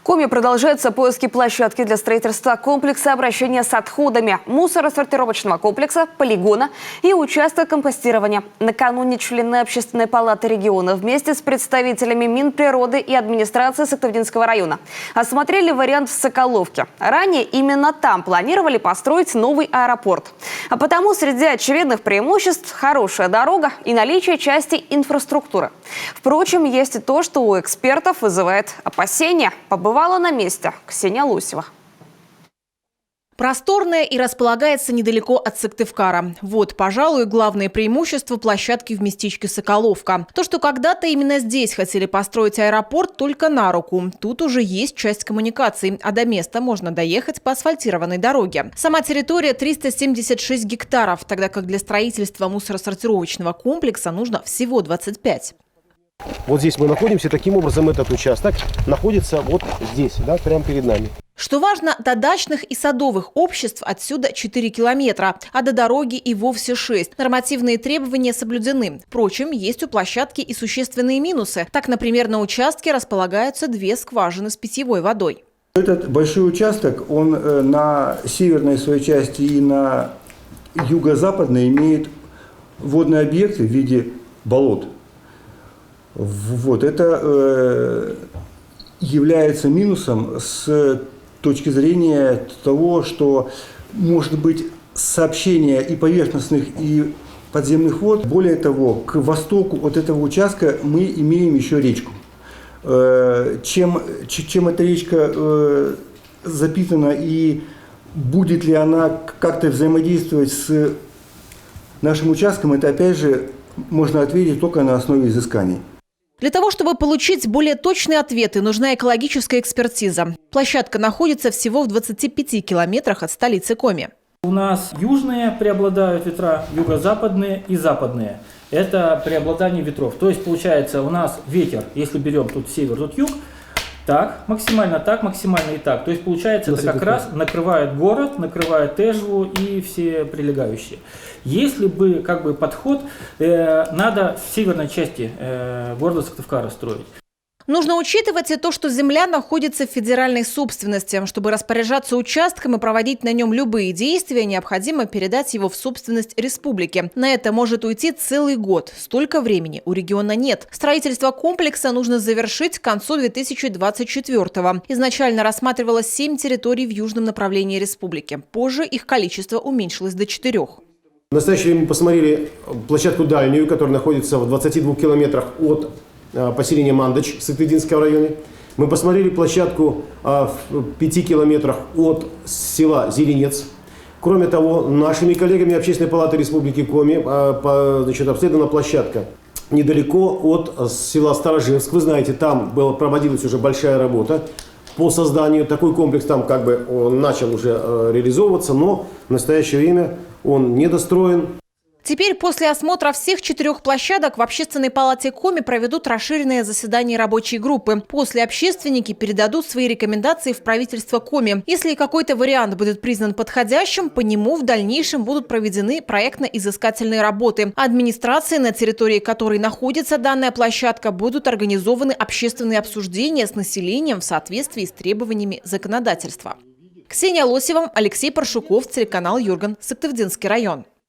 Коми продолжаются поиски площадки для строительства комплекса обращения с отходами, мусоросортировочного комплекса, полигона и участка компостирования. Накануне члены Общественной палаты региона вместе с представителями Минприроды и администрации Сыктывдинского района осмотрели вариант в Соколовке. Ранее именно там планировали построить новый аэропорт. А потому среди очевидных преимуществ хорошая дорога и наличие части инфраструктуры. Впрочем, есть и то, что у экспертов вызывает опасения. Побывала на месте Ксения Лосева. Просторная и располагается недалеко от Сыктывкара. Вот, пожалуй, главное преимущество площадки в местечке Соколовка. То, что когда-то именно здесь хотели построить аэропорт, только на руку. Тут уже есть часть коммуникаций, а до места можно доехать по асфальтированной дороге. Сама территория 376 гектаров, тогда как для строительства мусоросортировочного комплекса нужно всего 25. Вот здесь мы находимся, таким образом этот участок находится вот здесь, да, прямо перед нами. Что важно, до дачных и садовых обществ отсюда 4 километра, а до дороги и вовсе 6. Нормативные требования соблюдены. Впрочем, есть у площадки и существенные минусы. Так, например, на участке располагаются 2 скважины с питьевой водой. Этот большой участок, он на северной своей части и на юго-западной имеет водные объекты в виде болот. Вот, это является минусом с точки зрения того, что может быть сообщение и поверхностных, и подземных вод. Более того, к востоку от этого участка мы имеем еще речку. Чем эта речка запитана и будет ли она как-то взаимодействовать с нашим участком, это опять же можно ответить только на основе изысканий. Для того, чтобы получить более точные ответы, нужна экологическая экспертиза. Площадка находится всего в 25 километрах от столицы Коми. У нас южные преобладают ветра, юго-западные и западные. Это преобладание ветров. То есть получается у нас ветер, если берем тут север, тут юг, так, максимально и так. То есть получается это как раз накрывает город, накрывает Эжву и все прилегающие. Если бы как бы подход, надо в северной части города Сыктывкара строить. Нужно учитывать и то, что земля находится в федеральной собственности. Чтобы распоряжаться участком и проводить на нем любые действия, необходимо передать его в собственность республики. На это может уйти целый год. Столько времени у региона нет. Строительство комплекса нужно завершить к концу 2024-го. Изначально рассматривалось 7 территорий в южном направлении республики. Позже их количество уменьшилось до 4. В настоящее время мы посмотрели площадку дальнюю, которая находится в 22 километрах от поселения Мандач в Сыктывдинском районе. Мы посмотрели площадку в 5 километрах от села Зеленец. Кроме того, нашими коллегами Общественной палаты Республики Коми обследована площадка недалеко от села Старожевск. Вы знаете, там проводилась уже большая работа по созданию. Такой комплекс там как бы он начал уже реализовываться, но в настоящее время он недостроен. Теперь после осмотра всех 4 площадок в Общественной палате Коми проведут расширенное заседание рабочей группы. После общественники передадут свои рекомендации в правительство Коми. Если какой-то вариант будет признан подходящим, по нему в дальнейшем будут проведены проектно-изыскательные работы. Администрации, на территории которой находится данная площадка, будут организованы общественные обсуждения с населением в соответствии с требованиями законодательства. Ксения Лосева, Алексей Паршуков, телеканал Юрган, Сыктывдинский район.